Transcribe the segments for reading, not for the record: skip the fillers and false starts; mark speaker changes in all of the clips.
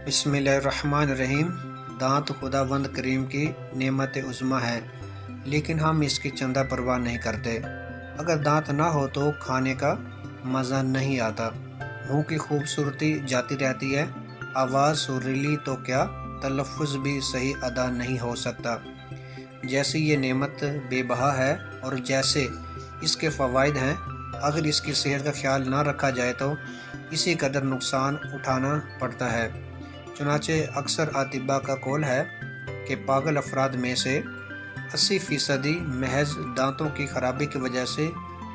Speaker 1: बिस्मिल्लाहिर्रहमानिर्रहीम। दांत खुदावंद करीम की नेमत उज़्मा है, लेकिन हम इसकी चंदा परवाह नहीं करते। अगर दांत ना हो तो खाने का मज़ा नहीं आता, मुंह की खूबसूरती जाती रहती है, आवाज़ सुरीली तो क्या तलफ़्फ़ुज़ भी सही अदा नहीं हो सकता। जैसी ये नेमत बेबहा है और जैसे इसके फ़वाइद हैं, अगर इसकी सेहत का ख्याल ना रखा जाए तो इसी कदर नुकसान उठाना पड़ता है। चुनाचे अक्सर आतिबा का कौल है कि पागल अफराद में से 80% महज दांतों की खराबी की वजह से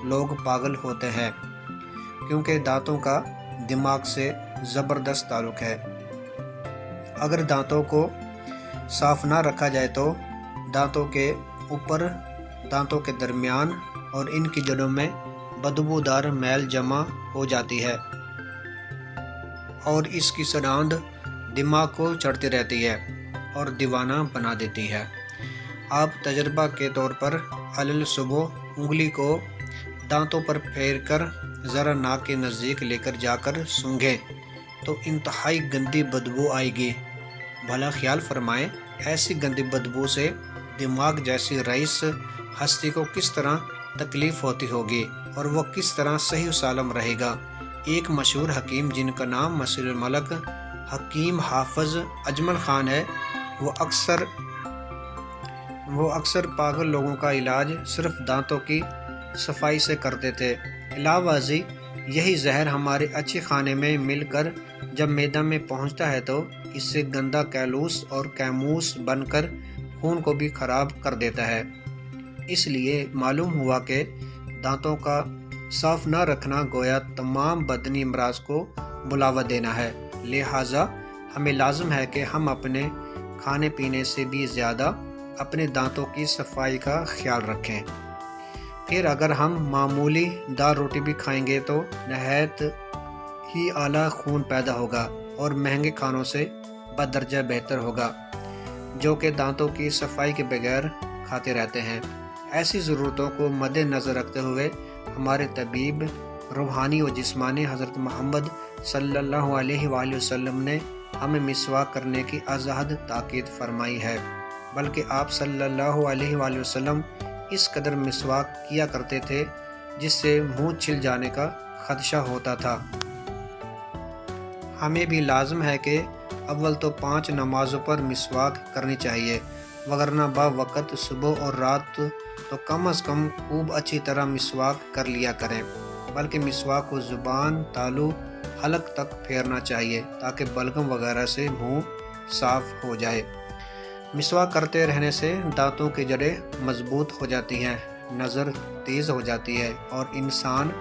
Speaker 1: लोग पागल होते हैं, क्योंकि दांतों का दिमाग से ज़बरदस्त ताल्लुक़ है। अगर दांतों को साफ़ ना रखा जाए तो दांतों के ऊपर, दांतों के दरमियान और इनकी जड़ों में बदबूदार मैल जमा हो जाती है और इसकी सड़ांध दिमाग को चढ़ती रहती है और दीवाना बना देती है। आप तजर्बा के तौर पर अलल सुबह उंगली को दांतों पर फेर कर ज़रा नाक के नज़दीक लेकर जाकर सूंघें तो इंतहाई गंदी बदबू आएगी। भला ख्याल फरमाएं, ऐसी गंदी बदबू से दिमाग जैसी रईस हस्ती को किस तरह तकलीफ़ होती होगी और वह किस तरह सही सालम रहेगा। एक मशहूर हकीम जिनका नाम मसीहुल मलक हकीम हाफिज़ अजमल ख़ान है, वो अक्सर पागल लोगों का इलाज सिर्फ दांतों की सफाई से करते थे। इलावाजी यही जहर हमारे अच्छे खाने में मिलकर जब मैदा में पहुंचता है तो इससे गंदा कैलूस और कैमूस बनकर खून को भी खराब कर देता है। इसलिए मालूम हुआ कि दांतों का साफ न रखना गोया तमाम बदनी अमराज को बुलावा देना है। लिहाजा हमें लाजम है कि हम अपने खाने पीने से भी ज़्यादा अपने दांतों की सफाई का ख्याल रखें। फिर अगर हम मामूली दाल रोटी भी खाएंगे तो नहायत ही आला खून पैदा होगा और महंगे खानों से बदर्जा बेहतर होगा, जो कि दांतों की सफाई के बगैर खाते रहते हैं। ऐसी ज़रूरतों को मद्देनज़र रखते हुए हमारे तबीब रूहानी व जिस्मानी हज़रत मोहम्मद सल्लल्लाहु अलैहि वसल्लम ने हमें मिसवाक करने की आज़ाद ताकीद फरमाई है। बल्कि आप सल्लल्लाहु अलैहि वसल्लम इस कदर मिसवाक किया करते थे जिससे मुंह छिल जाने का खदशा होता था। हमें भी लाजम है कि अव्वल तो 5 नमाज़ों पर मिसवाक करनी चाहिए, वगरना बावक़्त सुबह और रात तो कम अज़ कम खूब अच्छी तरह मिसवाक कर लिया करें। बल्कि मिसवाक को ज़ुबान, तालू, हलक तक फेरना चाहिए ताकि बलगम वगैरह से मुंह साफ़ हो जाए। मिसवाक करते रहने से दांतों की जड़ें मजबूत हो जाती हैं, नज़र तेज़ हो जाती है और इंसान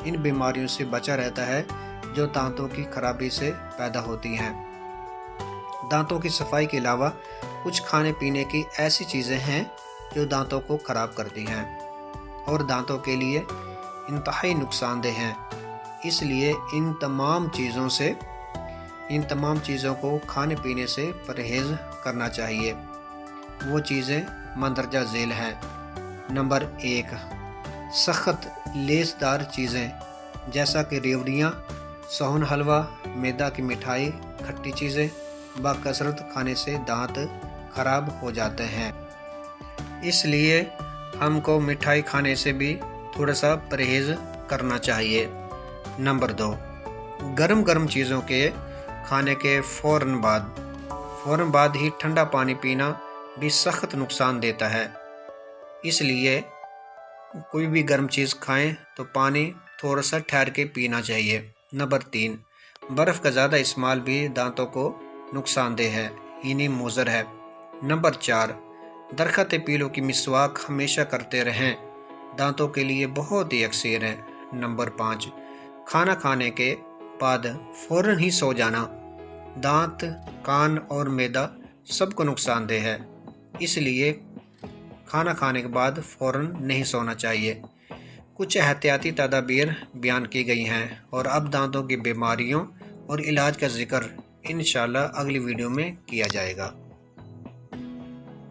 Speaker 1: इन बीमारियों से बचा रहता है जो दांतों की खराबी से पैदा होती हैं। दांतों की सफाई के अलावा कुछ खाने पीने की ऐसी चीज़ें हैं जो दांतों को ख़राब करती हैं और दांतों के लिए इंतहाई नुकसानदेह हैं। इसलिए इन तमाम चीज़ों को खाने पीने से परहेज़ करना चाहिए। वो चीज़ें मंदरजा झेल हैं। नंबर 1, सख्त लेसदार चीज़ें जैसा कि रेवड़ियाँ, सोहन हलवा, मैदा की मिठाई, खट्टी चीज़ें बाकसरत खाने से दांत खराब हो जाते हैं। इसलिए हमको मिठाई खाने से भी थोड़ा सा परहेज़ करना चाहिए। नंबर 2, गरम चीज़ों के खाने के फ़ौरन बाद ही ठंडा पानी पीना भी सख्त नुकसान देता है। इसलिए कोई भी गर्म चीज़ खाएं तो पानी थोड़ा सा ठहर के पीना चाहिए। नंबर 3, बर्फ़ का ज़्यादा इस्तेमाल भी दांतों को नुकसानदेह है, यानी मुज़र है। नंबर 4, दरख़्त पीलो की मिसवाक हमेशा करते रहें, दांतों के लिए बहुत ही अक्सर है। नंबर 5, खाना खाने के बाद फ़ौरन ही सो जाना दांत, कान और मैदा सबको नुकसानदेह है। इसलिए खाना खाने के बाद फ़ौरन नहीं सोना चाहिए। कुछ एहतियाती तदाबीर बयान की गई हैं और अब दांतों की बीमारियों और इलाज का जिक्र इंशाअल्लाह अगली वीडियो में किया जाएगा।